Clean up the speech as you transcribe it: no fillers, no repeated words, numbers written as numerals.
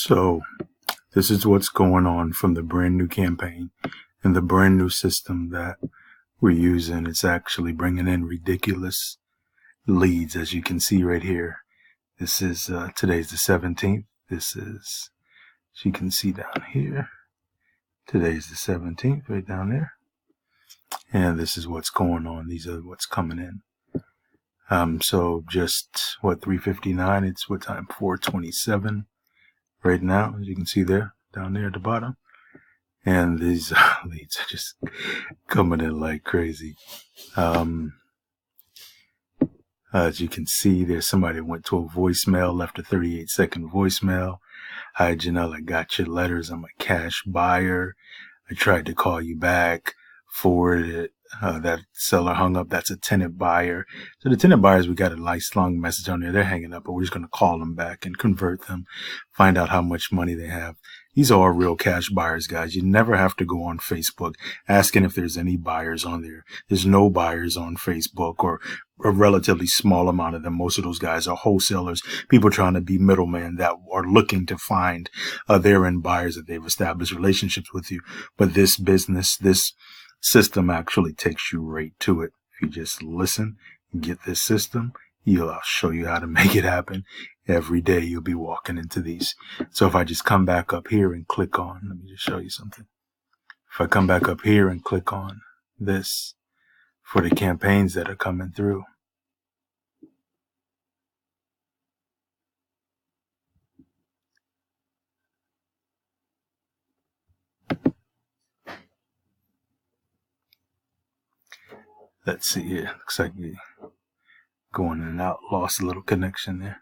So this is what's going on from the brand new campaign and the brand new system that we're using. It's actually bringing in ridiculous leads, as you can see right here. This is today's the 17th. This is, as you can see down here, today's the 17th, right down there. And this is what's going on. These are what's coming in. So just what, 3:59? It's what time? 4:27 right now, as you can see there, down there at the bottom. And these leads are just coming in like crazy. As you can see, there's somebody that went to a voicemail, left a 38-second voicemail. Hi, Jonel, I got your letters. I'm a cash buyer. I tried to call you back, forwarded it. That seller hung up. That's a tenant buyer. So the tenant buyers, we got a nice long message on there. They're hanging up, but we're just going to call them back and convert them, find out how much money they have. These are all real cash buyers, guys. You never have to go on Facebook asking if there's any buyers on there. There's no buyers on Facebook, or a relatively small amount of them. Most of those guys are wholesalers, people trying to be middlemen that are looking to find their end buyers that they've established relationships with you. But this business, this system actually takes you right to it. If you just listen and get this system, I'll show you how to make it happen. Every day you'll be walking into these. So if I just come back up here and click on, let me just show you something. If I come back up here and click on this for the campaigns that are coming through, let's see here. Looks like we going in and out. Lost a little connection there.